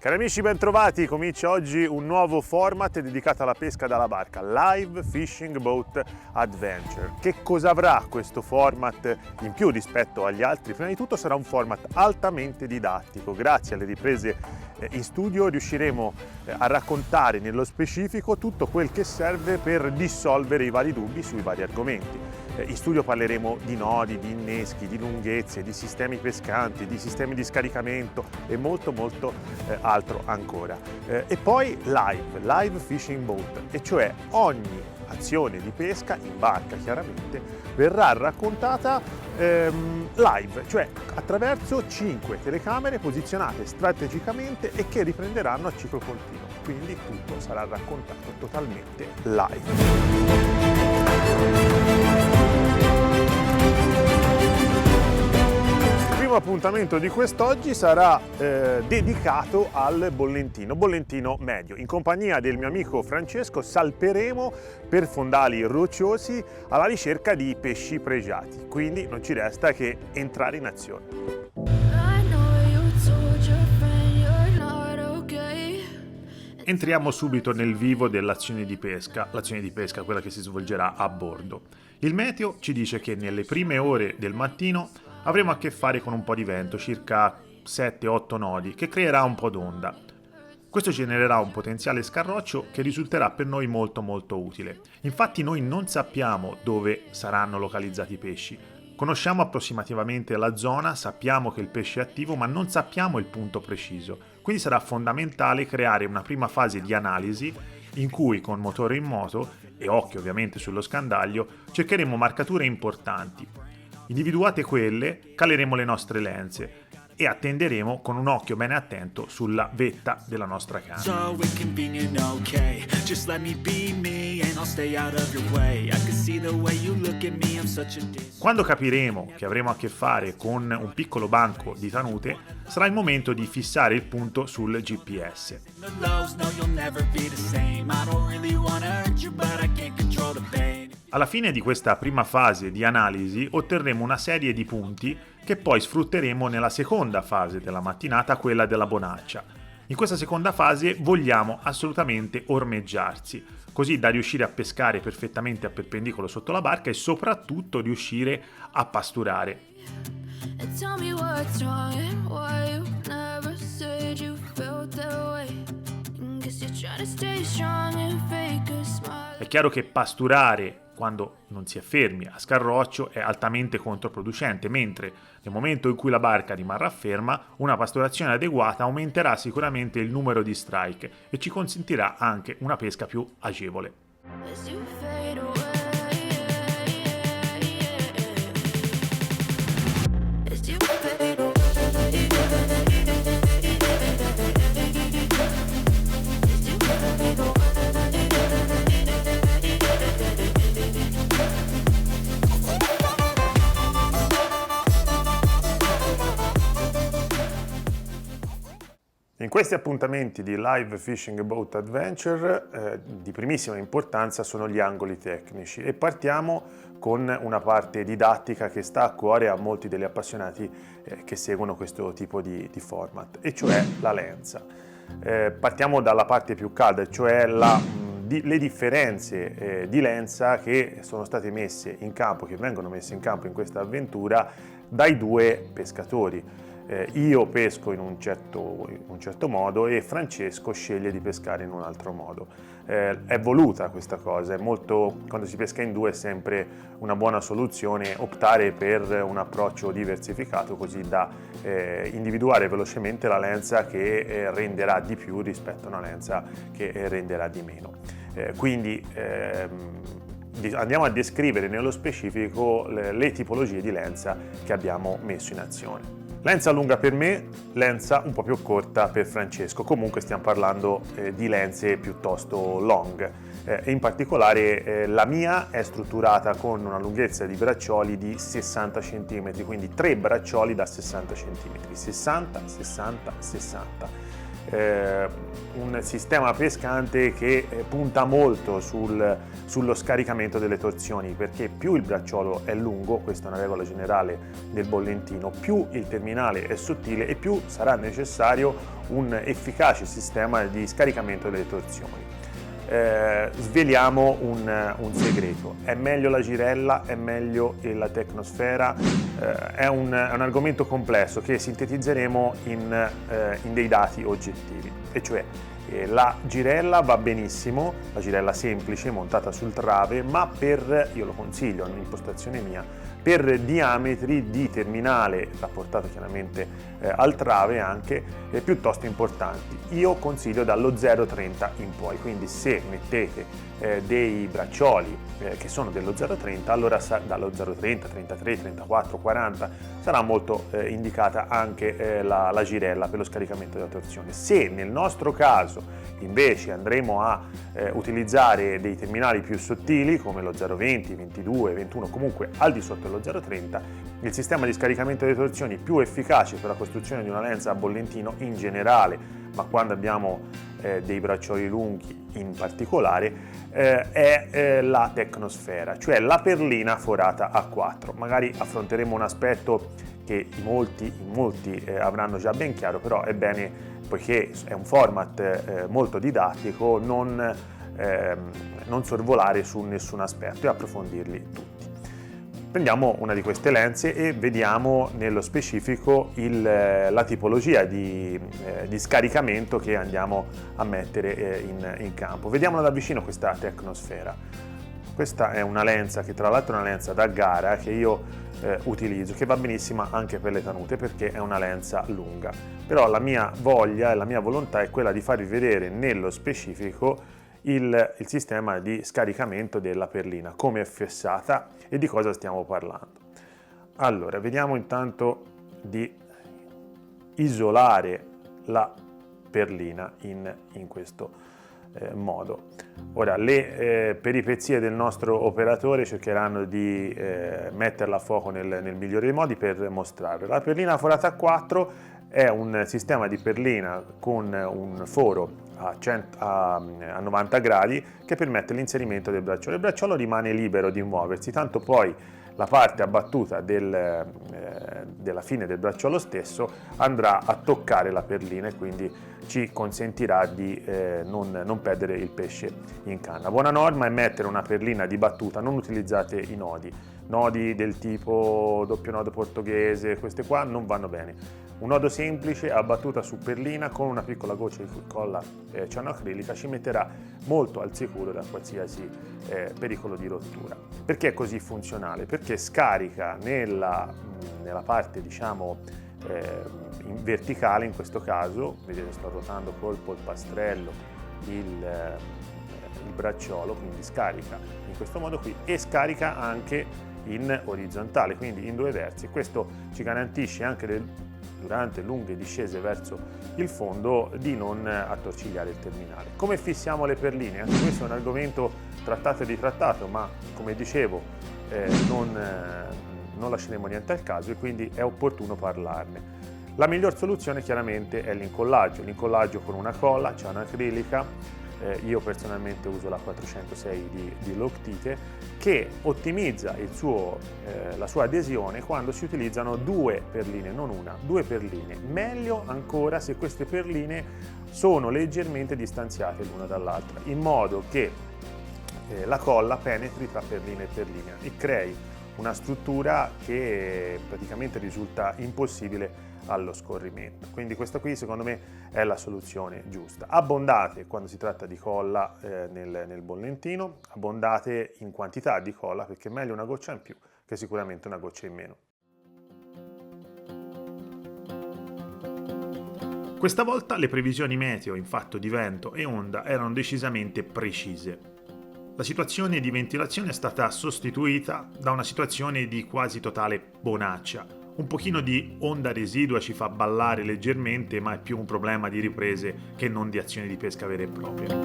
Cari amici, bentrovati! Comincia oggi un nuovo format dedicato alla pesca dalla barca, Live Fishing Boat Adventure. Che cosa avrà questo format in più rispetto agli altri? Prima di tutto sarà un format altamente didattico. Grazie alle riprese in studio riusciremo a raccontare nello specifico tutto quel che serve per dissolvere i vari dubbi sui vari argomenti. In studio parleremo di nodi, di inneschi, di lunghezze, di sistemi pescanti, di sistemi di scaricamento e molto altro ancora. E poi live fishing boat, e cioè ogni azione di pesca in barca chiaramente verrà raccontata live, cioè attraverso 5 telecamere posizionate strategicamente e che riprenderanno a ciclo continuo. Quindi tutto sarà raccontato totalmente live. Il primo appuntamento di quest'oggi sarà dedicato al bollentino medio. In compagnia del mio amico Francesco salperemo per fondali rocciosi alla ricerca di pesci pregiati, quindi non ci resta che entrare in azione. Entriamo subito nel vivo dell'azione di pesca, quella che si svolgerà a bordo. Il meteo ci dice che nelle prime ore del mattino avremo a che fare con un po' di vento, circa 7-8 nodi, che creerà un po' d'onda. Questo genererà un potenziale scarroccio che risulterà per noi molto utile. Infatti noi non sappiamo dove saranno localizzati i pesci. Conosciamo approssimativamente la zona, sappiamo che il pesce è attivo, ma non sappiamo il punto preciso. Quindi sarà fondamentale creare una prima fase di analisi in cui con motore in moto e occhio ovviamente sullo scandaglio cercheremo marcature importanti. Individuate quelle, caleremo le nostre lenze e attenderemo con un occhio bene attento sulla vetta della nostra canna. Quando capiremo che avremo a che fare con un piccolo banco di tenute, sarà il momento di fissare il punto sul GPS. Alla fine di questa prima fase di analisi otterremo una serie di punti che poi sfrutteremo nella seconda fase della mattinata, quella della bonaccia. In questa seconda fase vogliamo assolutamente ormeggiarsi, così da riuscire a pescare perfettamente a perpendicolo sotto la barca e soprattutto riuscire a pasturare. È chiaro che pasturare quando non si è fermi a scarroccio è altamente controproducente, mentre nel momento in cui la barca rimarrà ferma, una pasturazione adeguata aumenterà sicuramente il numero di strike e ci consentirà anche una pesca più agevole. In questi appuntamenti di Live Fishing Boat Adventure di primissima importanza sono gli angoli tecnici e partiamo con una parte didattica che sta a cuore a molti degli appassionati che seguono questo tipo di format, e cioè la lenza. Partiamo dalla parte più calda, cioè le differenze di lenza che sono state messe in campo, che vengono messe in campo in questa avventura dai due pescatori. Io pesco in un certo modo e Francesco sceglie di pescare in un altro modo. È voluta questa cosa, quando si pesca in due è sempre una buona soluzione optare per un approccio diversificato, così da individuare velocemente la lenza che renderà di più rispetto a una lenza che renderà di meno. Quindi andiamo a descrivere nello specifico le tipologie di lenza che abbiamo messo in azione. Lenza lunga per me, lenza un po' più corta per Francesco. Comunque stiamo parlando di lenze piuttosto long. E in particolare la mia è strutturata con una lunghezza di braccioli di 60 cm, quindi 3 braccioli da 60 cm, 60, 60, 60. un sistema pescante che punta molto sullo scaricamento delle torsioni, perché più il bracciolo è lungo, questa è una regola generale del bollentino, più il terminale è sottile e più sarà necessario un efficace sistema di scaricamento delle torsioni. Sveliamo un segreto: è meglio la girella, è meglio la tecnosfera? È un argomento complesso che sintetizzeremo in dei dati oggettivi, e cioè la girella va benissimo, la girella semplice montata sul trave, ma io lo consiglio, è un'impostazione mia, per diametri di terminale rapportato chiaramente al trave anche piuttosto importanti. Io consiglio dallo 0,30 in poi, quindi se mettete dei braccioli che sono dello 0,30, allora dallo 0,30, 33, 34, 40 sarà molto indicata anche la girella per lo scaricamento della torsione. Se nel nostro caso invece andremo a utilizzare dei terminali più sottili come lo 0,20, 22, 21, comunque al di sotto dello 0,30, il sistema di scaricamento delle torsioni più efficace per la costruzione di una lenza a bollentino in generale, ma quando abbiamo dei braccioli lunghi in particolare, è la tecnosfera, cioè la perlina forata a 4. Magari affronteremo un aspetto che in molti avranno già ben chiaro, però è bene, poiché è un format molto didattico, non sorvolare su nessun aspetto e approfondirli tutti. Prendiamo una di queste lenze e vediamo nello specifico la tipologia di scaricamento che andiamo a mettere in campo. Vediamola da vicino questa tecnosfera. Questa è una lenza che tra l'altro è una lenza da gara che io utilizzo, che va benissima anche per le tenute perché è una lenza lunga. Però la mia voglia e la mia volontà è quella di farvi vedere nello specifico il sistema di scaricamento della perlina, come è fissata e di cosa stiamo parlando. Allora, vediamo intanto di isolare la perlina in questo modo. Ora, le peripezie del nostro operatore cercheranno di metterla a fuoco nel migliore dei modi per mostrarla. La perlina forata a 4 è un sistema di perlina con un foro a 90 gradi che permette l'inserimento del bracciolo. Il bracciolo rimane libero di muoversi, tanto poi la parte abbattuta della fine del bracciolo stesso andrà a toccare la perlina e quindi ci consentirà di non perdere il pesce in canna. Buona norma è mettere una perlina di battuta, non utilizzate i nodi del tipo doppio nodo portoghese, queste qua non vanno bene. Un nodo semplice a battuta su perlina con una piccola goccia di colla cianoacrilica ci metterà molto al sicuro da qualsiasi pericolo di rottura. Perché è così funzionale? Perché scarica nella parte, diciamo, in verticale, in questo caso, vedete sto ruotando col polpastrello il bracciolo, quindi scarica in questo modo qui e scarica anche in orizzontale, quindi in due versi. Questo ci garantisce anche durante lunghe discese verso il fondo di non attorcigliare il terminale. Come fissiamo le perline? Anche questo è un argomento trattato e ritrattato, ma come dicevo non lasceremo niente al caso e quindi è opportuno parlarne. La miglior soluzione chiaramente è l'incollaggio con una colla cianoacrilica. Io personalmente uso la 406 di Loctite, che ottimizza la sua adesione quando si utilizzano due perline, non una, due perline. Meglio ancora se queste perline sono leggermente distanziate l'una dall'altra, in modo che la colla penetri tra perlina e perlina e crei una struttura che praticamente risulta impossibile allo scorrimento. Quindi questa qui secondo me è la soluzione giusta. Abbondate quando si tratta di colla nel bollentino, abbondate in quantità di colla, perché è meglio una goccia in più che sicuramente una goccia in meno. Questa volta le previsioni meteo in fatto di vento e onda erano decisamente precise. La situazione di ventilazione è stata sostituita da una situazione di quasi totale bonaccia. Un pochino di onda residua ci fa ballare leggermente, ma è più un problema di riprese che non di azioni di pesca vera e propria.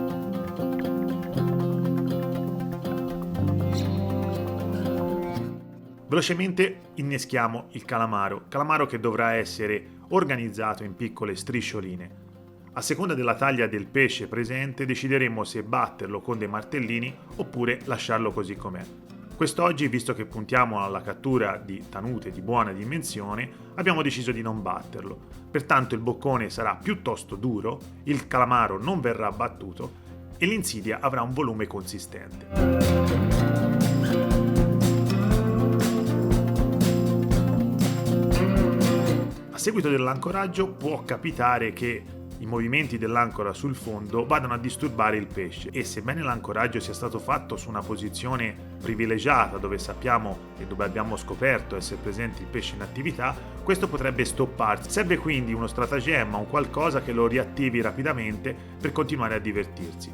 Velocemente inneschiamo il calamaro che dovrà essere organizzato in piccole striscioline. A seconda della taglia del pesce presente decideremo se batterlo con dei martellini oppure lasciarlo così com'è. Quest'oggi, visto che puntiamo alla cattura di tanute di buona dimensione, abbiamo deciso di non batterlo. Pertanto il boccone sarà piuttosto duro, il calamaro non verrà battuto e l'insidia avrà un volume consistente. A seguito dell'ancoraggio può capitare che i movimenti dell'ancora sul fondo vadano a disturbare il pesce e sebbene l'ancoraggio sia stato fatto su una posizione privilegiata dove sappiamo e dove abbiamo scoperto essere presente il pesce in attività, questo potrebbe stopparsi. Serve quindi uno stratagemma, un qualcosa che lo riattivi rapidamente per continuare a divertirsi.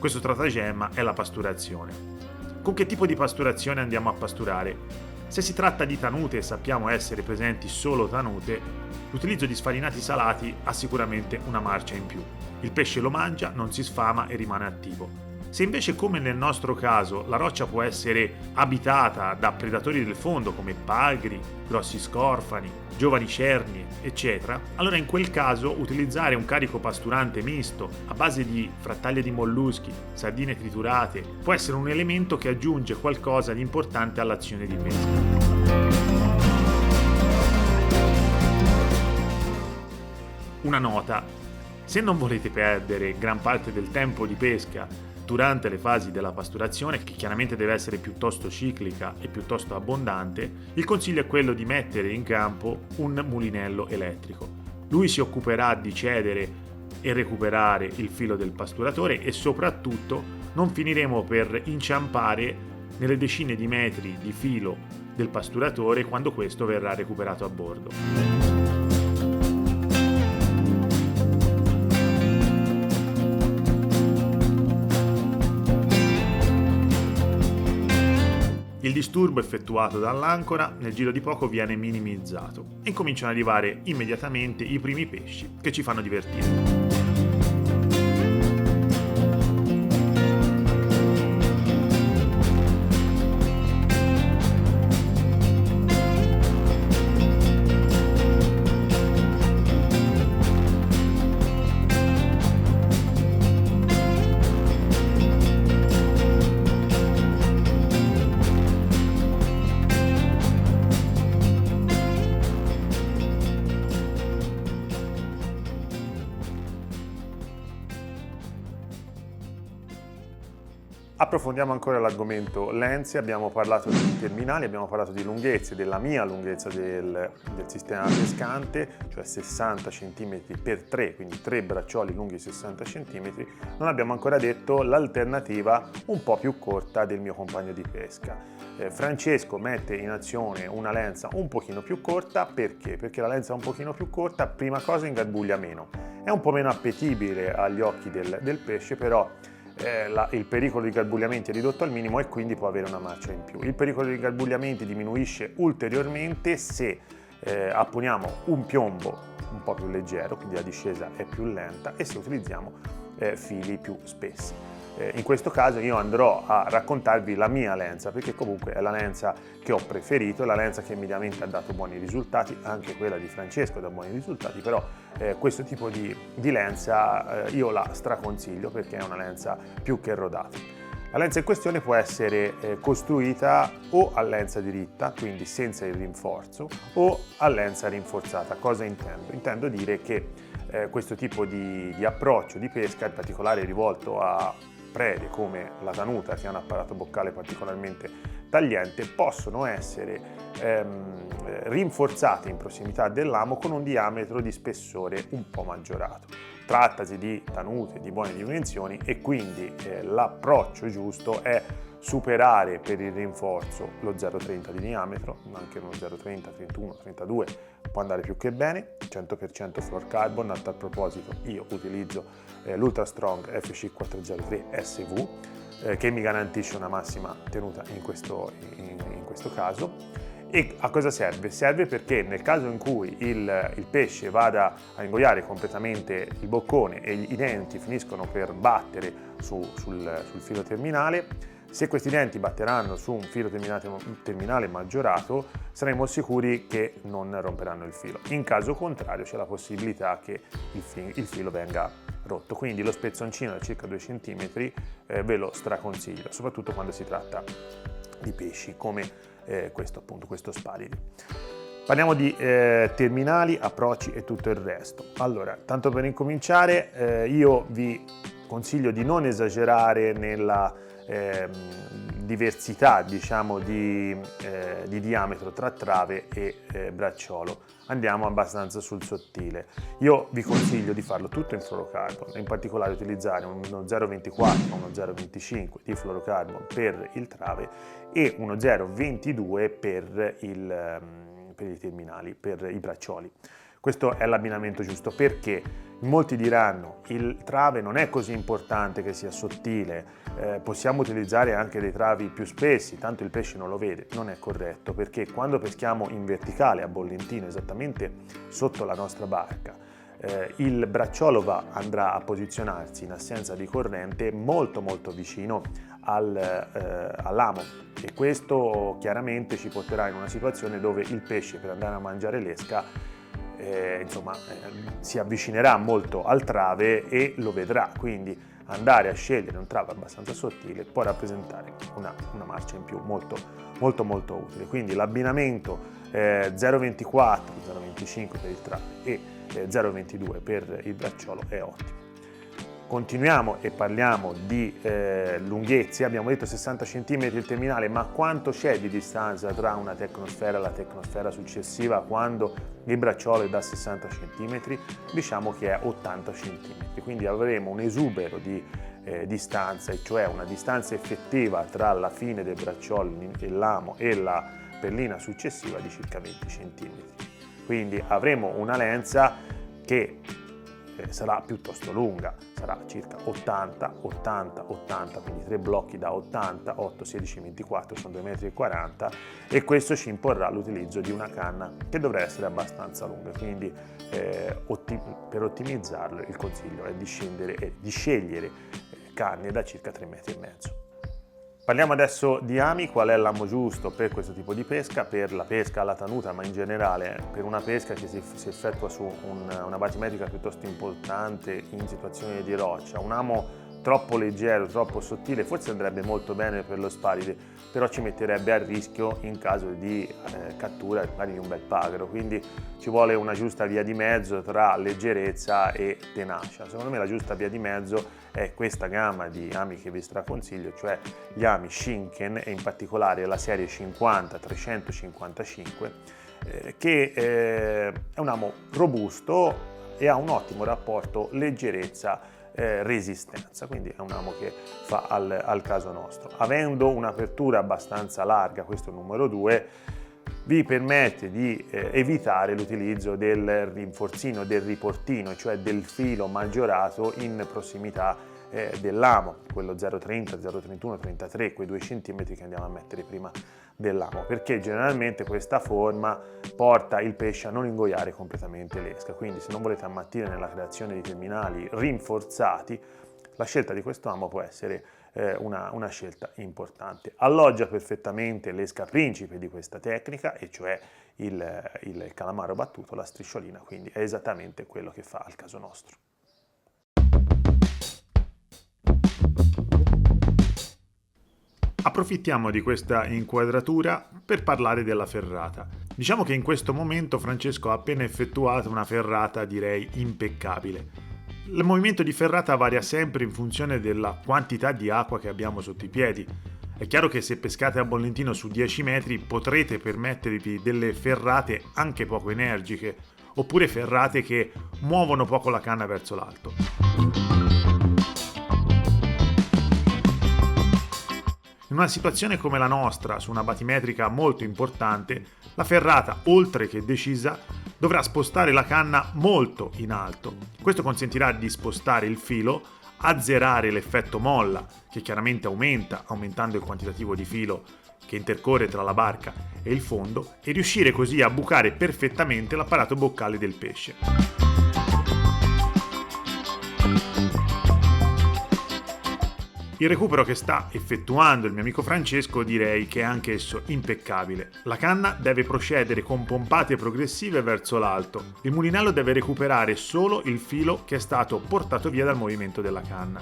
Questo stratagemma è la pasturazione. Con che tipo di pasturazione andiamo a pasturare? Se si tratta di tanute e sappiamo essere presenti solo tanute, l'utilizzo di sfarinati salati ha sicuramente una marcia in più. Il pesce lo mangia, non si sfama e rimane attivo. Se invece, come nel nostro caso, la roccia può essere abitata da predatori del fondo come pagri, grossi scorfani, giovani cerni, eccetera, allora in quel caso utilizzare un carico pasturante misto a base di frattaglie di molluschi, sardine triturate, può essere un elemento che aggiunge qualcosa di importante all'azione di pesca. Una nota: se non volete perdere gran parte del tempo di pesca durante le fasi della pasturazione, che chiaramente deve essere piuttosto ciclica e piuttosto abbondante, il consiglio è quello di mettere in campo un mulinello elettrico. Lui si occuperà di cedere e recuperare il filo del pasturatore e soprattutto non finiremo per inciampare nelle decine di metri di filo del pasturatore quando questo verrà recuperato a bordo. Il disturbo effettuato dall'ancora nel giro di poco viene minimizzato e cominciano ad arrivare immediatamente i primi pesci che ci fanno divertire. Approfondiamo ancora l'argomento lenze, abbiamo parlato di terminali, abbiamo parlato di lunghezze, della mia lunghezza del sistema pescante, cioè 60 cm per 3, quindi 3 braccioli lunghi 60 cm. Non abbiamo ancora detto l'alternativa un po' più corta del mio compagno di pesca. Francesco mette in azione una lenza un pochino più corta, perché? Perché la lenza un pochino più corta, prima cosa, ingarbuglia meno. È un po' meno appetibile agli occhi del pesce, però il pericolo di garbugliamenti è ridotto al minimo e quindi può avere una marcia in più. Il pericolo di garbugliamenti diminuisce ulteriormente se apponiamo un piombo un po' più leggero, quindi la discesa è più lenta, e se utilizziamo fili più spessi. In questo caso io andrò a raccontarvi la mia lenza, perché comunque è la lenza che ho preferito, è la lenza che mediamente ha dato buoni risultati, anche quella di Francesco dà buoni risultati, però questo tipo di lenza io la straconsiglio perché è una lenza più che rodata. La lenza in questione può essere costruita o a lenza diritta, quindi senza il rinforzo, o a lenza rinforzata. Cosa intendo? Intendo dire che questo tipo di approccio di pesca, in particolare rivolto a prede come la tanuta, che ha un apparato boccale particolarmente tagliente, possono essere rinforzate in prossimità dell'amo con un diametro di spessore un po' maggiorato. Trattasi di tanute di buone dimensioni e quindi l'approccio giusto è superare per il rinforzo lo 0,30 di diametro, anche uno 0,30, 31, 32 può andare più che bene, 100% fluorocarbon. A tal proposito io utilizzo l'Ultra Strong FC403 SV che mi garantisce una massima tenuta in questo caso. E a cosa serve? Serve perché nel caso in cui il pesce vada a ingoiare completamente il boccone e i denti finiscono per battere sul filo terminale, Se questi denti batteranno su un filo terminale maggiorato, saremo sicuri che non romperanno il filo. In caso contrario c'è la possibilità che il filo venga rotto, quindi lo spezzoncino da circa 2 cm ve lo straconsiglio, soprattutto quando si tratta di pesci come questo spadili. Parliamo di terminali, approcci e tutto il resto. Allora, tanto per incominciare, io vi consiglio di non esagerare nella diversità, diciamo, di diametro tra trave e bracciolo. Andiamo abbastanza sul sottile. Io vi consiglio di farlo tutto in fluorocarbon, in particolare utilizzare uno 0,24 o uno 0,25 di fluorocarbon per il trave e uno 0,22 per i terminali, per i braccioli. Questo è l'abbinamento giusto, perché molti diranno il trave non è così importante che sia sottile, possiamo utilizzare anche dei travi più spessi, tanto il pesce non lo vede. Non è corretto, perché quando peschiamo in verticale a bollentino, esattamente sotto la nostra barca, il bracciolo andrà a posizionarsi in assenza di corrente molto vicino all'amo, e questo chiaramente ci porterà in una situazione dove il pesce, per andare a mangiare l'esca, si avvicinerà molto al trave e lo vedrà. Quindi andare a scegliere un trave abbastanza sottile può rappresentare una marcia in più molto utile. Quindi l'abbinamento 0,24, 0,25 per il trave e 0,22 per il bracciolo è ottimo. Continuiamo e parliamo di lunghezze. Abbiamo detto 60 cm il terminale, ma quanto c'è di distanza tra una tecnosfera e la tecnosfera successiva quando il bracciolo è da 60 cm? Diciamo che è 80 cm, quindi avremo un esubero di distanza, e cioè una distanza effettiva tra la fine del bracciolo, l'amo e la perlina successiva di circa 20 cm. Quindi avremo una lenza che sarà piuttosto lunga, sarà circa 80, quindi 3 blocchi da 80, 8, 16, 24, sono 2,40 m, e questo ci imporrà l'utilizzo di una canna che dovrà essere abbastanza lunga. Quindi per ottimizzarlo il consiglio è di scegliere canne da circa 3,5 m. Parliamo adesso di ami. Qual è l'amo giusto per questo tipo di pesca? Per la pesca alla tanuta, ma in generale per una pesca che si effettua su una batimetrica piuttosto importante in situazioni di roccia. Un amo troppo leggero, troppo sottile forse andrebbe molto bene per lo spadile, però ci metterebbe a rischio in caso di cattura magari di un bel pagaro. Quindi ci vuole una giusta via di mezzo tra leggerezza e tenacia. Secondo me la giusta via di mezzo è questa gamma di ami che vi straconsiglio, cioè gli ami Shinken, e in particolare la serie 50-355, che è un amo robusto e ha un ottimo rapporto leggerezza resistenza, quindi è un amo che fa al caso nostro. Avendo un'apertura abbastanza larga, questo è il numero 2, vi permette di evitare l'utilizzo del rinforzino, del riportino, cioè del filo maggiorato in prossimità dell'amo, quello 0,30, 0,31, 33, quei 2 cm che andiamo a mettere prima dell'amo, perché generalmente questa forma porta il pesce a non ingoiare completamente l'esca. Quindi se non volete ammattire nella creazione di terminali rinforzati, la scelta di questo amo può essere una scelta importante. Alloggia perfettamente l'esca principe di questa tecnica, e cioè il calamaro battuto, la strisciolina, quindi è esattamente quello che fa al caso nostro. Approfittiamo di questa inquadratura per parlare della ferrata. Diciamo che in questo momento Francesco ha appena effettuato una ferrata, direi, impeccabile. Il movimento di ferrata varia sempre in funzione della quantità di acqua che abbiamo sotto i piedi. È chiaro che se pescate a bollentino su 10 metri potrete permettervi delle ferrate anche poco energiche, oppure ferrate che muovono poco la canna verso l'alto. In una situazione come la nostra, su una batimetrica molto importante, la ferrata, oltre che decisa, dovrà spostare la canna molto in alto. Questo consentirà di spostare il filo, azzerare l'effetto molla, che chiaramente aumenta, aumentando il quantitativo di filo che intercorre tra la barca e il fondo, e riuscire così a bucare perfettamente l'apparato boccale del pesce. Il recupero che sta effettuando il mio amico Francesco direi che è anch'esso impeccabile. La canna deve procedere con pompate progressive verso l'alto. Il mulinello deve recuperare solo il filo che è stato portato via dal movimento della canna.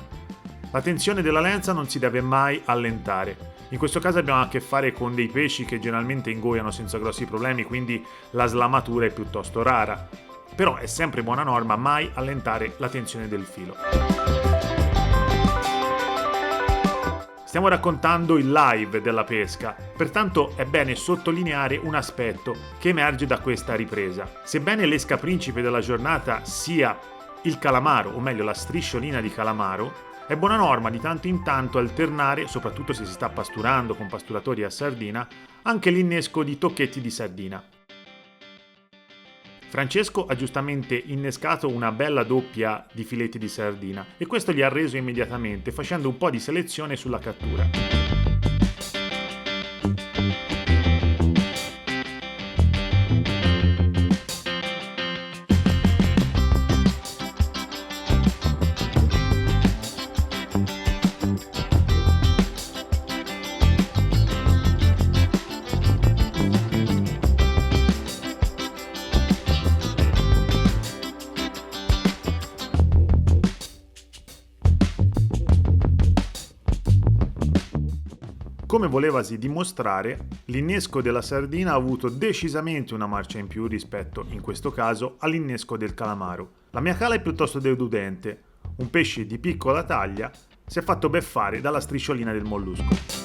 La tensione della lenza non si deve mai allentare. In questo caso abbiamo a che fare con dei pesci che generalmente ingoiano senza grossi problemi, quindi la slamatura è piuttosto rara. Però è sempre buona norma mai allentare la tensione del filo. Stiamo raccontando il live della pesca, pertanto è bene sottolineare un aspetto che emerge da questa ripresa. Sebbene l'esca principe della giornata sia il calamaro, o meglio la strisciolina di calamaro, è buona norma di tanto in tanto alternare, soprattutto se si sta pasturando con pasturatori a sardina, anche l'innesco di tocchetti di sardina. Francesco ha giustamente innescato una bella doppia di filetti di sardina e questo gli ha reso immediatamente facendo un po' di selezione sulla cattura. Come volevasi dimostrare, l'innesco della sardina ha avuto decisamente una marcia in più rispetto, in questo caso, all'innesco del calamaro. La mia cala è piuttosto deludente, un pesce di piccola taglia si è fatto beffare dalla strisciolina del mollusco.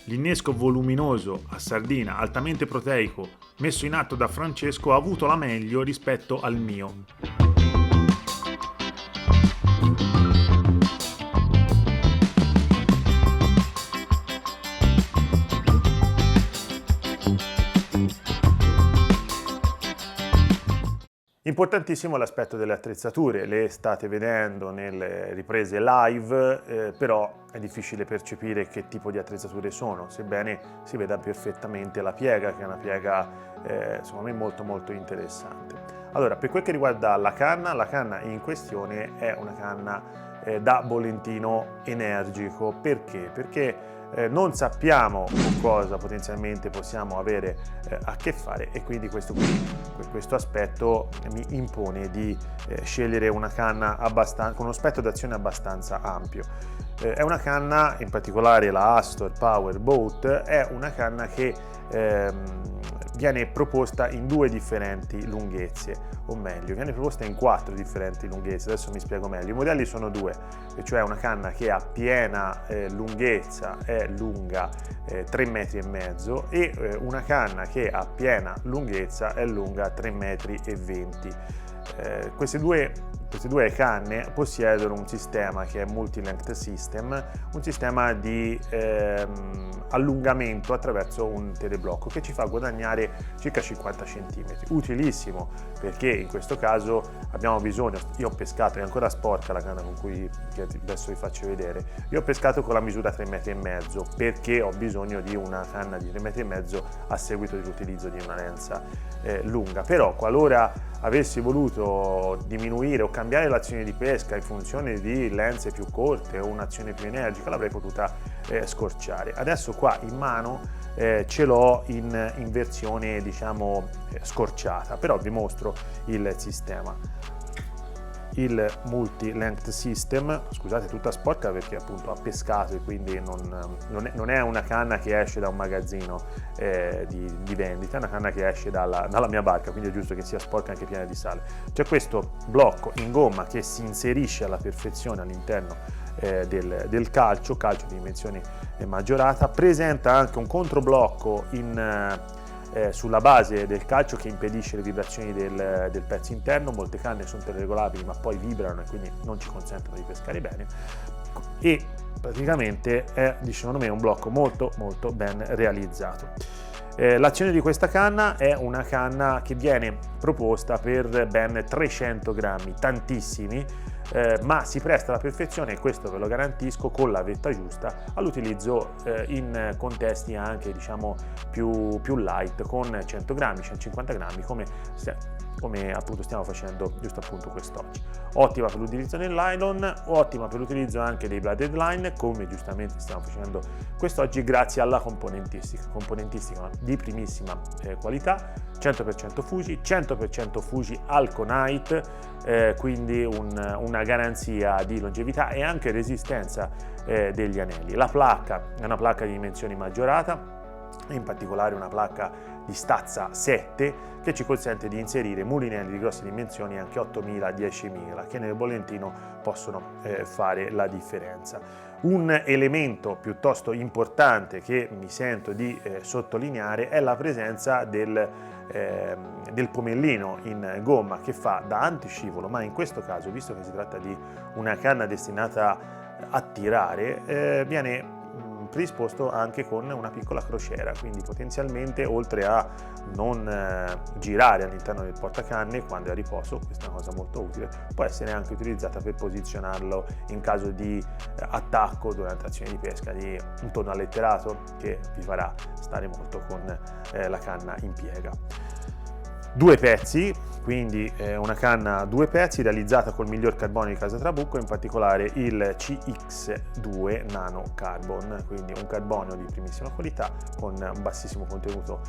L'innesco voluminoso a sardina altamente proteico messo in atto da Francesco ha avuto la meglio rispetto al mio. Importantissimo l'aspetto delle attrezzature, le state vedendo nelle riprese live, però è difficile percepire che tipo di attrezzature sono, sebbene si veda perfettamente la piega, che è una piega secondo me molto interessante. Allora, per quel che riguarda la canna in questione è una canna da bolentino energico. Perché? Perché non sappiamo con cosa potenzialmente possiamo avere a che fare e quindi questo aspetto mi impone di scegliere una canna con uno spettro d'azione abbastanza ampio. È una canna, in particolare la Astor Power Boat, è una canna che viene proposta in 2 differenti lunghezze, o meglio, viene proposta in 4 differenti lunghezze, adesso mi spiego meglio. I modelli sono 2, cioè una canna che a piena lunghezza è lunga 3,5 metri e una canna che a piena lunghezza è lunga 3,20 metri. Queste due canne possiedono un sistema che è Multi-Length System, un sistema di allungamento attraverso un teleblocco che ci fa guadagnare circa 50 cm. Utilissimo perché in questo caso abbiamo bisogno, io ho pescato, è ancora sporca la canna con cui adesso vi faccio vedere, io ho pescato con la misura 3,5 metri perché ho bisogno di una canna di 3,5 metri a seguito dell'utilizzo di una lenza lunga. Però qualora avessi voluto diminuire o cambiare l'azione di pesca in funzione di lenze più corte o un'azione più energica, l'avrei potuta scorciare. Adesso qua in mano ce l'ho in versione diciamo scorciata, però vi mostro il sistema. Il Multi-Length System, scusate tutta sporca perché appunto ha pescato e quindi non è una canna che esce da un magazzino di vendita, è una canna che esce dalla mia barca, quindi è giusto che sia sporca anche piena di sale. C'è questo blocco in gomma che si inserisce alla perfezione all'interno del calcio di dimensione maggiorata, presenta anche un controblocco sulla base del calcio che impedisce le vibrazioni del pezzo interno. Molte canne sono terregolabili ma poi vibrano e quindi non ci consentono di pescare bene, e praticamente è secondo me un blocco molto ben realizzato. L'azione di questa canna è una canna che viene proposta per ben 300 grammi, tantissimi, ma si presta alla perfezione, e questo ve lo garantisco, con la vetta giusta all'utilizzo in contesti anche diciamo più light, con 100 grammi, 150 grammi, come appunto stiamo facendo giusto appunto quest'oggi. Ottima per l'utilizzo nel nylon, ottima per l'utilizzo anche dei braided line, come giustamente stiamo facendo quest'oggi, grazie alla componentistica di primissima qualità, 100% Fuji, 100% Fuji Alconite, quindi una garanzia di longevità e anche resistenza degli anelli. La placca è una placca di dimensioni maggiorata, in particolare una placca di stazza 7 che ci consente di inserire mulinelli di grosse dimensioni anche 8000-10000 che nel bollentino possono fare la differenza. Un elemento piuttosto importante che mi sento di sottolineare è la presenza del pomellino in gomma che fa da antiscivolo, ma in questo caso, visto che si tratta di una canna destinata a tirare, viene predisposto anche con una piccola crociera, quindi potenzialmente, oltre a non girare all'interno del portacanne quando è a riposo, questa è una cosa molto utile, può essere anche utilizzata per posizionarlo in caso di attacco durante azioni di pesca, di un tonno alletterato che vi farà stare molto con la canna in piega. 2 pezzi, quindi una canna a 2 pezzi realizzata col miglior carbonio di casa Trabucco, in particolare il CX2 Nano Carbon, quindi un carbonio di primissima qualità con un bassissimo contenuto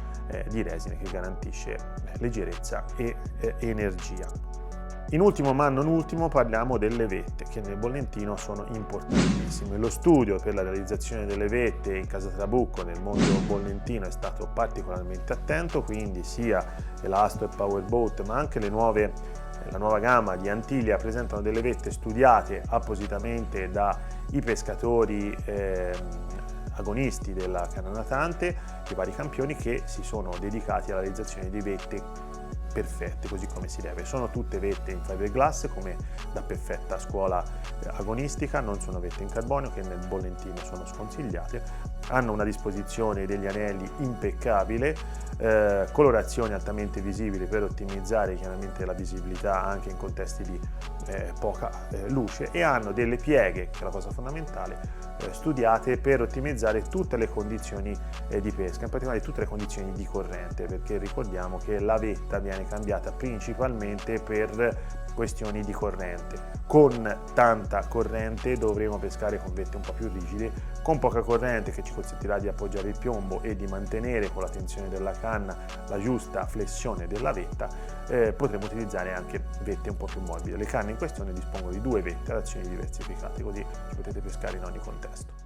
di resine che garantisce leggerezza e energia. In ultimo ma non ultimo parliamo delle vette, che nel bollentino sono importantissime. Lo studio per la realizzazione delle vette in casa Trabucco nel mondo bollentino è stato particolarmente attento, quindi sia Elasto e Powerboat ma anche la nuova gamma di Antilia presentano delle vette studiate appositamente dai pescatori agonisti della canna natante, i vari campioni che si sono dedicati alla realizzazione di vette perfette, così come si deve. Sono tutte vette in fiberglass, come da perfetta scuola agonistica, non sono vette in carbonio che nel bollentino sono sconsigliate, hanno una disposizione degli anelli impeccabile, colorazioni altamente visibili per ottimizzare chiaramente la visibilità anche in contesti di poca luce, e hanno delle pieghe, che è la cosa fondamentale, studiate per ottimizzare tutte le condizioni di pesca, in particolare tutte le condizioni di corrente, perché ricordiamo che la vetta viene cambiata principalmente per questioni di corrente. Con tanta corrente dovremo pescare con vette un po' più rigide, con poca corrente che ci consentirà di appoggiare il piombo e di mantenere con la tensione della canna la giusta flessione della vetta, potremo utilizzare anche vette un po' più morbide. Le canne in questione dispongono di 2 vette ad azioni diversificate, così ci potete pescare in ogni contesto.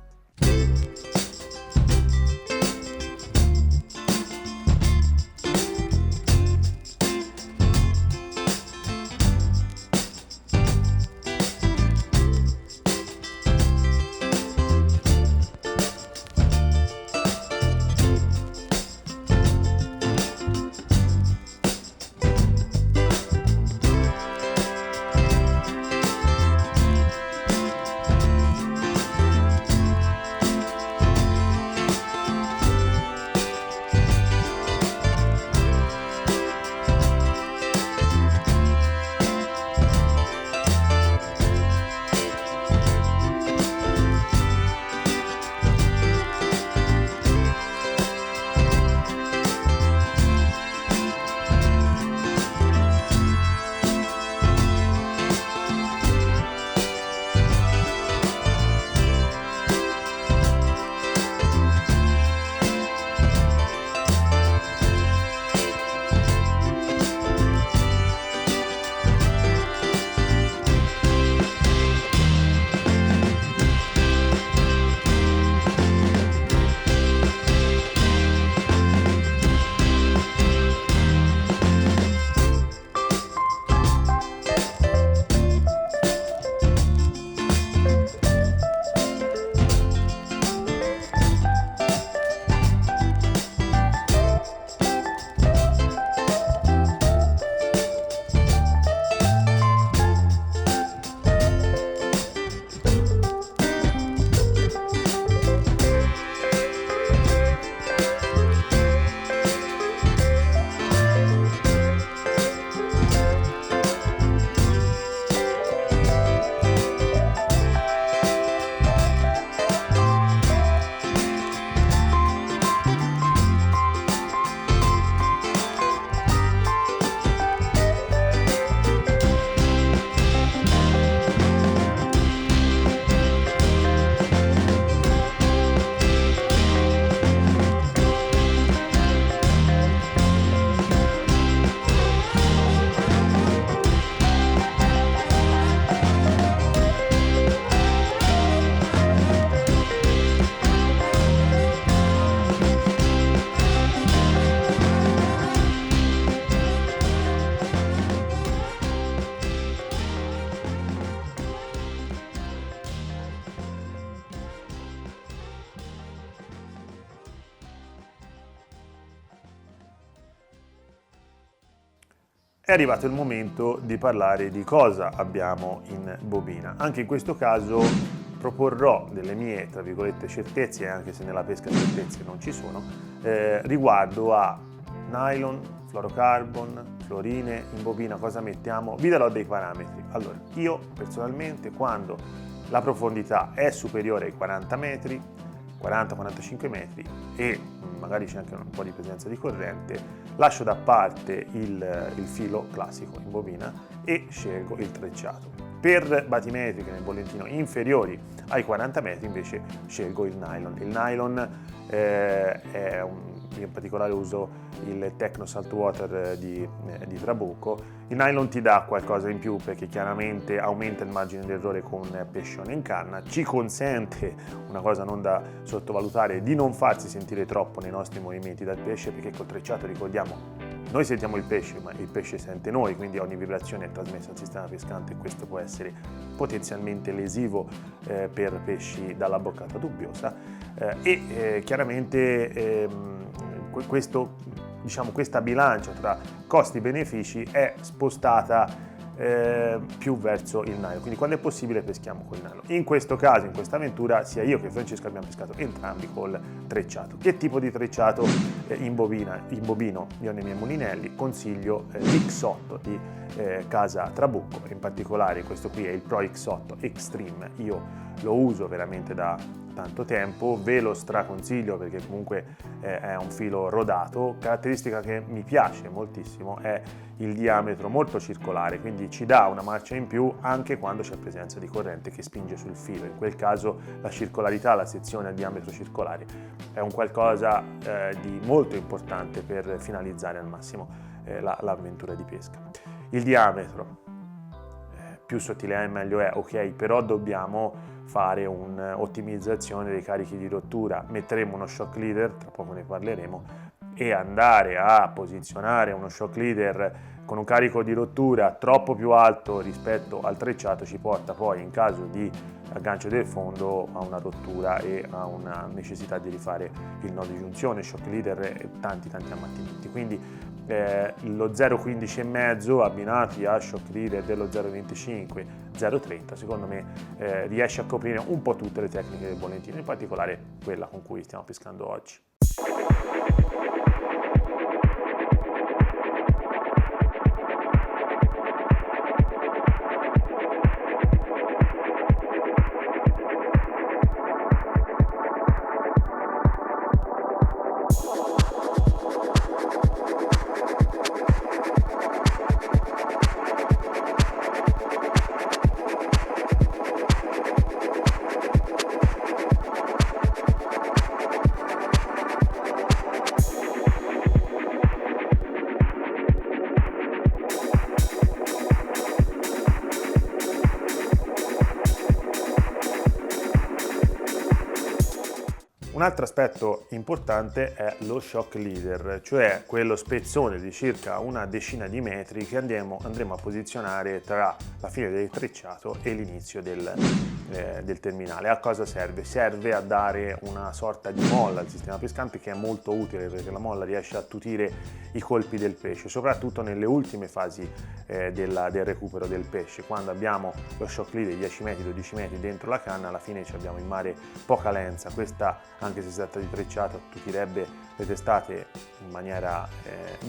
È arrivato il momento di parlare di cosa abbiamo in bobina. Anche in questo caso proporrò delle mie, tra virgolette, certezze, anche se nella pesca certezze non ci sono, riguardo a nylon, fluorocarbon, fluorine, in bobina cosa mettiamo, vi darò dei parametri. Allora, io personalmente quando la profondità è superiore ai 40 metri, 40-45 metri e magari c'è anche un po' di presenza di corrente, lascio da parte il filo classico in bobina e scelgo il trecciato. Per batimetriche nel bollettino inferiori ai 40 metri invece scelgo il nylon. Il nylon in particolare uso il Tecno Saltwater di Trabucco. Il nylon ti dà qualcosa in più perché chiaramente aumenta il margine d'errore con pescione in canna, ci consente, una cosa non da sottovalutare, di non farsi sentire troppo nei nostri movimenti dal pesce, perché col trecciato, ricordiamo, noi sentiamo il pesce ma il pesce sente noi, quindi ogni vibrazione è trasmessa al sistema pescante e questo può essere potenzialmente lesivo per pesci dalla boccata dubbiosa chiaramente questa bilancia tra costi e benefici è spostata più verso il nylon, quindi quando è possibile peschiamo col nylon. In questo caso, in questa avventura, sia io che Francesco abbiamo pescato entrambi col trecciato. Che tipo di trecciato in bobino io nei miei mulinelli consiglio l'X8 di casa Trabucco, in particolare questo qui è il Pro X8 Extreme, io lo uso veramente da tanto tempo, ve lo straconsiglio perché comunque è un filo rodato. Caratteristica che mi piace moltissimo è il diametro molto circolare, quindi ci dà una marcia in più anche quando c'è presenza di corrente che spinge sul filo. In quel caso la circolarità, la sezione a diametro circolare è un qualcosa di molto importante per finalizzare al massimo l'avventura di pesca. Il diametro più sottile è meglio è, ok, però dobbiamo fare un'ottimizzazione dei carichi di rottura, metteremo uno shock leader, tra poco ne parleremo, e andare a posizionare uno shock leader con un carico di rottura troppo più alto rispetto al trecciato ci porta poi in caso di aggancio del fondo a una rottura e a una necessità di rifare il nodo di giunzione, shock leader e tanti ammattimenti. Quindi lo 0,15,5 abbinati a shock leader dello 0,25, 0,30 secondo me riesce a coprire un po' tutte le tecniche del bollettino, in particolare quella con cui stiamo pescando oggi. Un altro aspetto importante è lo shock leader, cioè quello spezzone di circa una decina di metri che andremo a posizionare tra la fine del trecciato e l'inizio del terminale. A cosa serve? Serve a dare una sorta di molla al sistema pescante che è molto utile perché la molla riesce a attutire i colpi del pesce, soprattutto nelle ultime fasi del recupero del pesce. Quando abbiamo lo shock leader 10 metri, 12 metri dentro la canna, alla fine abbiamo in mare poca lenza. Questa, anche se si tratta di trecciato, attutirebbe le testate in maniera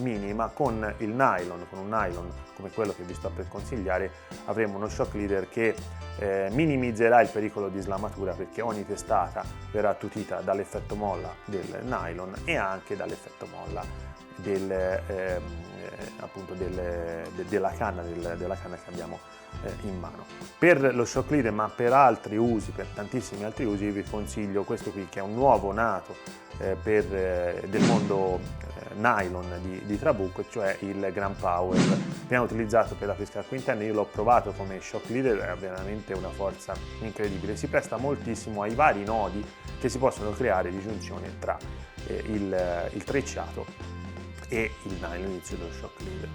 minima. Con un nylon come quello che vi sto per consigliare, avremo uno shock leader che minimizzerà il pericolo di slamatura perché ogni testata verrà attutita dall'effetto molla del nylon e anche dall'effetto molla della canna che abbiamo in mano. Per lo shock leader, ma per altri usi, per tantissimi altri usi, vi consiglio questo qui che è un nuovo nato del mondo nylon di Trabucco, cioè il Grand Power. Viene utilizzato per la pesca acqua interna, io l'ho provato come shock leader, è veramente una forza incredibile, si presta moltissimo ai vari nodi che si possono creare di giunzione tra il trecciato e il nylon, l'inizio dello shock leader.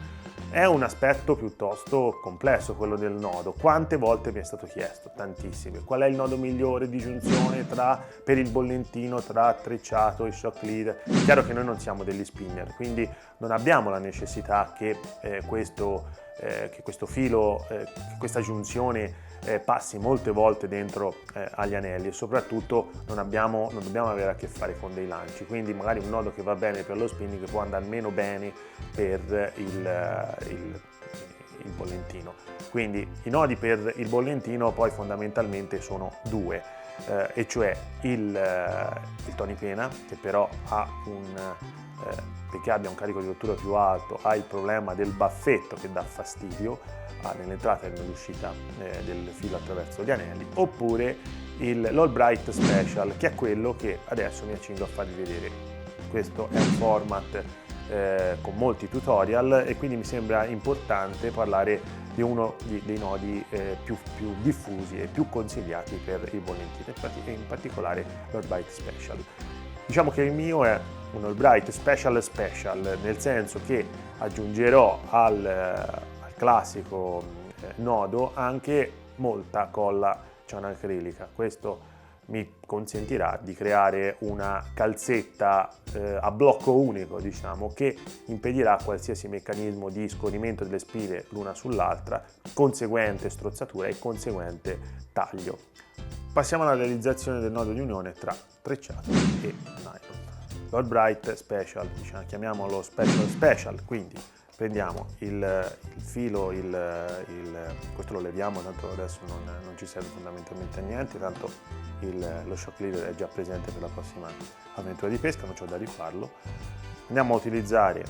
È un aspetto piuttosto complesso quello del nodo. Quante volte mi è stato chiesto? Tantissime. Qual è il nodo migliore di giunzione per il bollentino tra trecciato e shock leader? È chiaro che noi non siamo degli spinner, quindi non abbiamo la necessità che questo filo, che questa giunzione passi molte volte dentro agli anelli, e soprattutto non dobbiamo avere a che fare con dei lanci, quindi magari un nodo che va bene per lo spinning può andare meno bene per il bollentino. Quindi i nodi per il bollentino poi fondamentalmente sono due, e cioè il tonipena, che però perché abbia un carico di rottura più alto, ha il problema del baffetto che dà fastidio nell'entrata e nell'uscita del filo attraverso gli anelli, oppure l'All-Bright Special, che è quello che adesso mi accingo a farvi vedere. Questo è un format con molti tutorial, e quindi mi sembra importante parlare di uno dei nodi più diffusi e più consigliati per il bollentino, e in particolare l'All-Bright Special. Diciamo che il mio è un All-Bright Special, nel senso che aggiungerò al classico nodo anche molta colla cianoacrilica. Questo mi consentirà di creare una calzetta a blocco unico, diciamo, che impedirà qualsiasi meccanismo di scorrimento delle spine l'una sull'altra, conseguente strozzatura e conseguente taglio. Passiamo alla realizzazione del nodo di unione tra trecciato e nylon. L'All-Bright Special, diciamo, chiamiamolo special, quindi prendiamo il filo, questo lo leviamo, tanto adesso non ci serve fondamentalmente a niente, tanto lo shock leader è già presente per la prossima avventura di pesca, non c'ho da rifarlo. Andiamo a utilizzare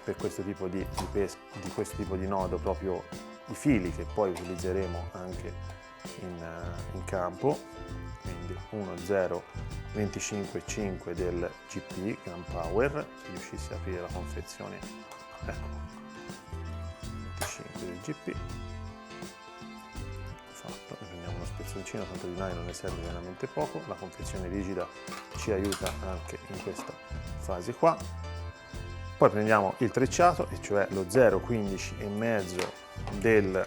per questo tipo di nodo proprio i fili che poi utilizzeremo anche in campo, quindi 1,025,5 del GP Gun Power, se riuscissi a aprire la confezione, ecco, 25 del GP, fatto. Prendiamo uno spezzoncino, tanto di nylon ne serve veramente poco, la confezione rigida ci aiuta anche in questa fase qua. Poi prendiamo il trecciato, e cioè lo 0,15,5 del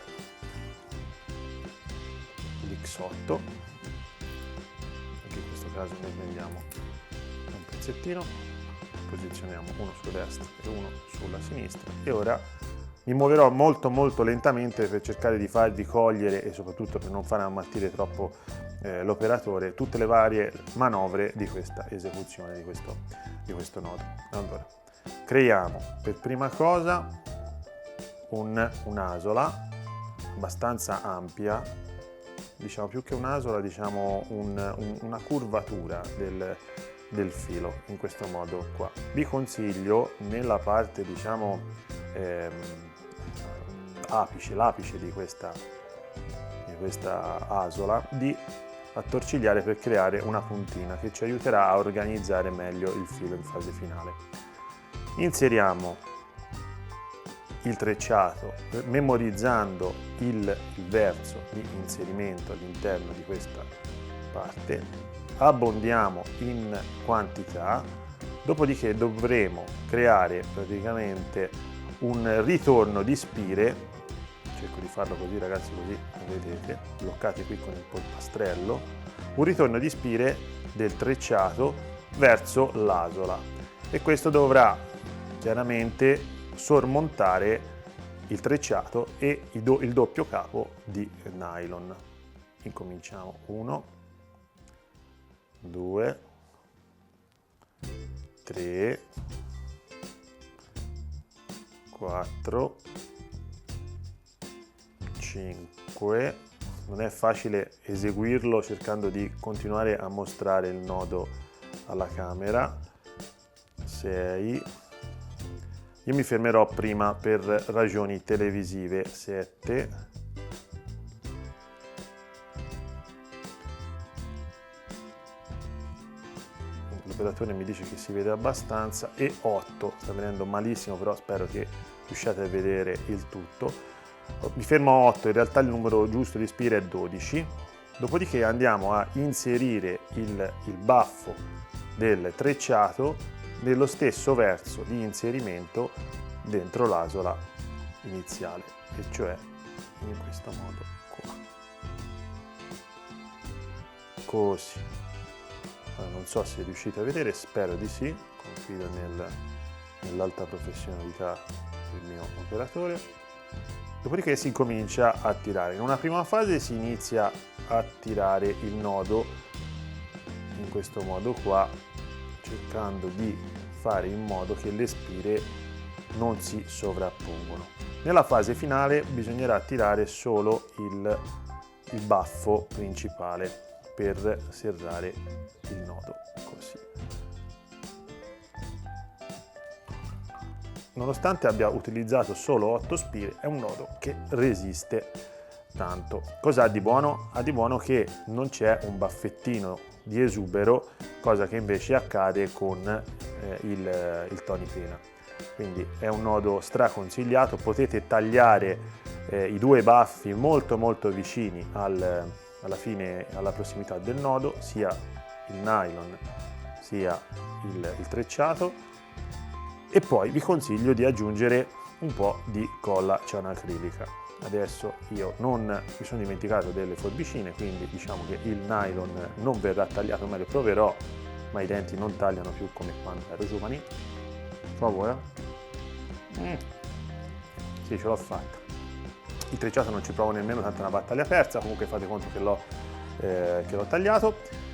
X8, anche in questo caso ne prendiamo un pezzettino, posizioniamo uno sulla destra e uno sulla sinistra, e ora mi muoverò molto lentamente per cercare di farvi cogliere, e soprattutto per non far ammattire troppo l'operatore, tutte le varie manovre di questa esecuzione di questo nodo. Allora, creiamo per prima cosa un'asola abbastanza ampia, diciamo più che un'asola, diciamo una curvatura del filo, in questo modo qua. Vi consiglio nella parte, diciamo, l'apice di questa asola di attorcigliare per creare una puntina che ci aiuterà a organizzare meglio il filo in fase finale. Inseriamo il trecciato memorizzando il verso di inserimento all'interno di questa parte, abbondiamo in quantità, dopodiché dovremo creare praticamente un ritorno di spire. Cerco di farlo così, ragazzi, così vedete, bloccati qui con il polpastrello, un ritorno di spire del trecciato verso l'asola, e questo dovrà chiaramente sormontare il trecciato e il doppio capo di nylon. Incominciamo 1, 2, 3, 4, 5. Non è facile eseguirlo cercando di continuare a mostrare il nodo alla camera. 6. Io mi fermerò prima per ragioni televisive. 7. L'operatore mi dice che si vede abbastanza. E 8. Sta venendo malissimo, però spero che riusciate a vedere il tutto. Mi fermo a 8, in realtà il numero giusto di spire è 12. Dopodiché andiamo a inserire il baffo del trecciato nello stesso verso di inserimento dentro l'asola iniziale, e cioè in questo modo qua, così. Allora, non so se riuscite a vedere, spero di sì, confido nell'alta professionalità del mio operatore. Dopodiché si comincia a tirare. In una prima fase si inizia a tirare il nodo in questo modo qua, cercando di fare in modo che le spire non si sovrappongono. Nella fase finale bisognerà tirare solo il baffo principale per serrare il nodo, così. Nonostante abbia utilizzato solo 8 spire, è un nodo che resiste tanto. Cosa ha di buono? Ha di buono che non c'è un baffettino di esubero, cosa che invece accade con il Tony-Pena. Quindi è un nodo straconsigliato, potete tagliare i due baffi molto vicini alla prossimità del nodo, sia il nylon sia il trecciato, e poi vi consiglio di aggiungere un po' di colla cianoacrilica. Adesso io non mi sono dimenticato delle forbicine, quindi diciamo che il nylon non verrà tagliato, meglio proverò, ma i denti non tagliano più come quando ero giovani. Per favore. Sì, ce l'ho fatta. Il trecciato non ci provo nemmeno, tanto è una battaglia persa, comunque fate conto che l'ho tagliato.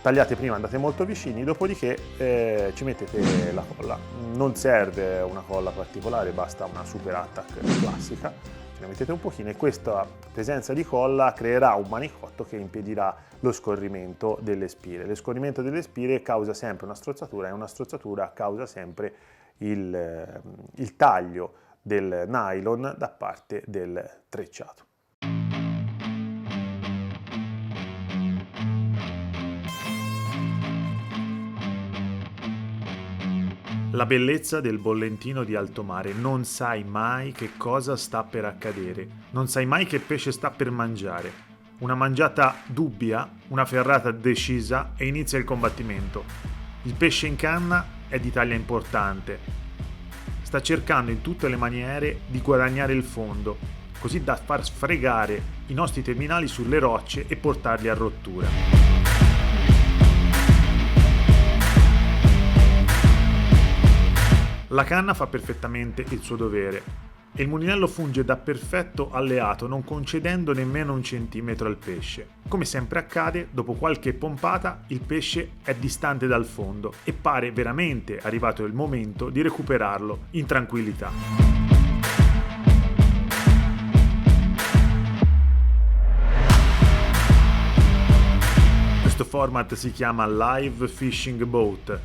Tagliate prima, andate molto vicini, dopodiché ci mettete la colla. Non serve una colla particolare, basta una Super Attack classica, ce ne mettete un pochino, e questa presenza di colla creerà un manicotto che impedirà lo scorrimento delle spire. Lo scorrimento delle spire causa sempre una strozzatura, e una strozzatura causa sempre il taglio del nylon da parte del trecciato. La bellezza del bollentino di alto mare: non sai mai che cosa sta per accadere, non sai mai che pesce sta per mangiare. Una mangiata dubbia, una ferrata decisa e inizia il combattimento. Il pesce in canna è di taglia importante, sta cercando in tutte le maniere di guadagnare il fondo, così da far sfregare i nostri terminali sulle rocce e portarli a rottura. La canna fa perfettamente il suo dovere e il mulinello funge da perfetto alleato, non concedendo nemmeno un centimetro al pesce. Come sempre accade, dopo qualche pompata il pesce è distante dal fondo e pare veramente arrivato il momento di recuperarlo in tranquillità. Questo format si chiama Live Fishing Boat.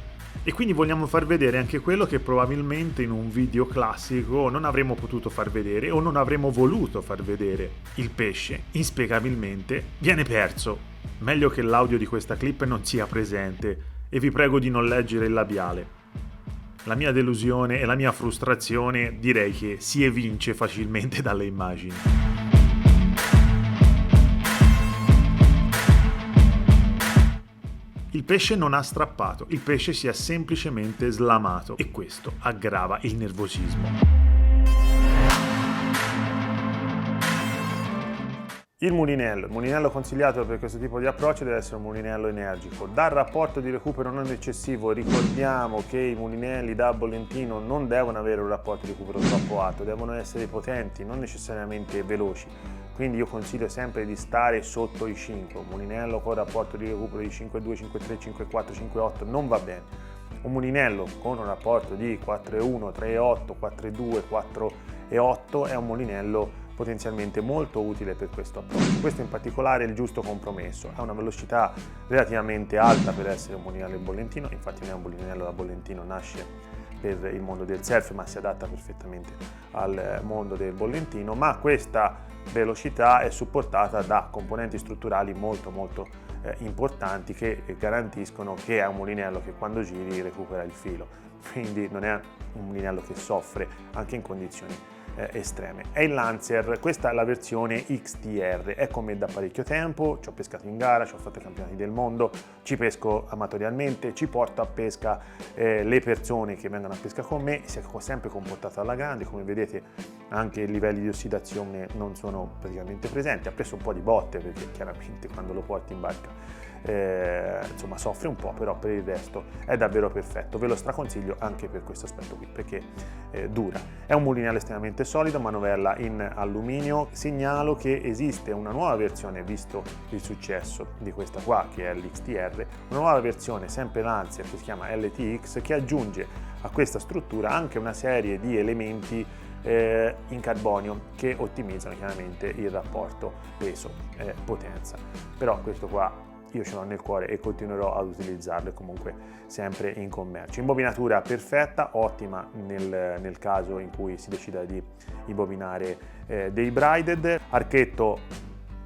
E quindi vogliamo far vedere anche quello che probabilmente in un video classico non avremmo potuto far vedere o non avremmo voluto far vedere. Il pesce, inspiegabilmente, viene perso. Meglio che l'audio di questa clip non sia presente, e vi prego di non leggere il labiale. La mia delusione e la mia frustrazione direi che si evince facilmente dalle immagini. Il pesce non ha strappato, il pesce si è semplicemente slamato, e questo aggrava il nervosismo. Il mulinello consigliato per questo tipo di approccio deve essere un mulinello energico. Dal rapporto di recupero non eccessivo, ricordiamo che i mulinelli da bollentino non devono avere un rapporto di recupero troppo alto, devono essere potenti, non necessariamente veloci. Quindi io consiglio sempre di stare sotto i 5, un mulinello con rapporto di recupero di 5,2, 5,3, 5,4, 5,8 non va bene. Un mulinello con un rapporto di 4,1, 3,8, 4,2, 4,8 è un mulinello potenzialmente molto utile per questo approccio. Questo in particolare è il giusto compromesso, ha una velocità relativamente alta per essere un mulinello bollentino, infatti non è un mulinello da bollentino, nasce per il mondo del surf ma si adatta perfettamente al mondo del bollentino, ma questa velocità è supportata da componenti strutturali molto importanti che garantiscono che è un mulinello che quando giri recupera il filo, quindi non è un mulinello che soffre anche in condizioni estreme. È il Lancer, questa è la versione XTR, è con me da parecchio tempo, ci ho pescato in gara, ci ho fatto i campionati del mondo, ci pesco amatorialmente, ci porto a pesca le persone che vengono a pesca con me, si è sempre comportato alla grande, come vedete anche i livelli di ossidazione non sono praticamente presenti, ha preso un po' di botte perché chiaramente quando lo porti in barca insomma soffre un po', però per il resto è davvero perfetto, ve lo straconsiglio anche per questo aspetto qui perché dura. È un mulinello estremamente solido, manovella in alluminio. Segnalo che esiste una nuova versione, visto il successo di questa qua che è l'XTR, una nuova versione sempre Lancer che si chiama LTX, che aggiunge a questa struttura anche una serie di elementi in carbonio che ottimizzano chiaramente il rapporto peso-potenza. Però questo qua io ce l'ho nel cuore e continuerò ad utilizzarlo comunque sempre in commercio. Imbobinatura perfetta, ottima nel caso in cui si decida di imbobinare dei braided, archetto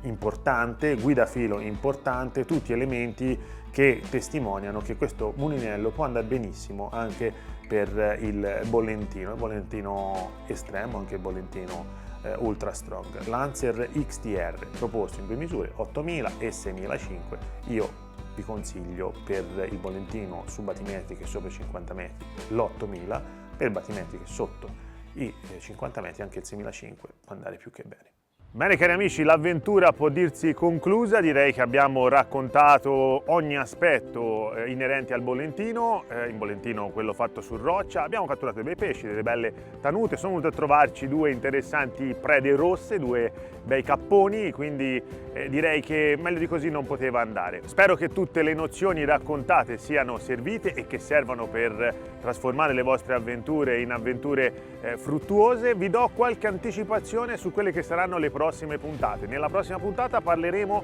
importante, guidafilo importante, tutti elementi che testimoniano che questo mulinello può andare benissimo anche per il bollentino estremo, anche il bollentino ultra strong. Lancer XTR proposto in due misure, 8000 e 6005. Io vi consiglio per il bollentino su batimetriche sopra i 50 metri l'8000, per batimetriche sotto i 50 metri anche il 6005 può andare più che bene. Bene cari amici, l'avventura può dirsi conclusa, direi che abbiamo raccontato ogni aspetto inerente al bollentino, il bollentino quello fatto su roccia, abbiamo catturato dei bei pesci, delle belle tanute, sono venuti a trovarci due interessanti prede rosse, due bei capponi, quindi direi che meglio di così non poteva andare. Spero che tutte le nozioni raccontate siano servite e che servano per trasformare le vostre avventure in avventure fruttuose. Vi do qualche anticipazione su quelle che saranno le prossime puntate. Nella prossima puntata parleremo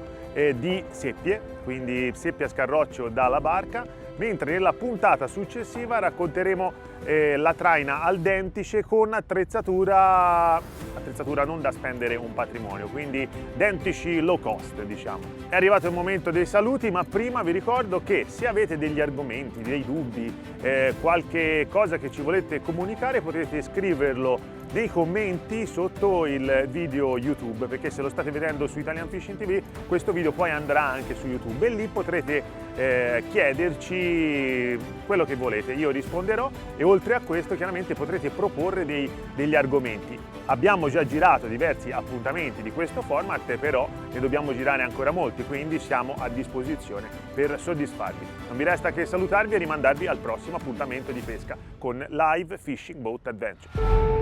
di seppie, quindi seppie a scarroccio dalla barca, mentre nella puntata successiva racconteremo la traina al dentice con attrezzatura non da spendere un patrimonio, quindi dentici low cost, diciamo. È arrivato il momento dei saluti, ma prima vi ricordo che se avete degli argomenti, dei dubbi, qualche cosa che ci volete comunicare, potete scriverlo nei commenti sotto il video YouTube, perché se lo state vedendo su Italian Fishing TV, questo video poi andrà anche su YouTube e lì potrete chiederci quello che volete, io risponderò e oltre a questo chiaramente potrete proporre degli argomenti. Abbiamo già girato diversi appuntamenti di questo format, però ne dobbiamo girare ancora molti, quindi siamo a disposizione per soddisfarvi. Non vi resta che salutarvi e rimandarvi al prossimo appuntamento di pesca con Live Fishing Boat Adventure.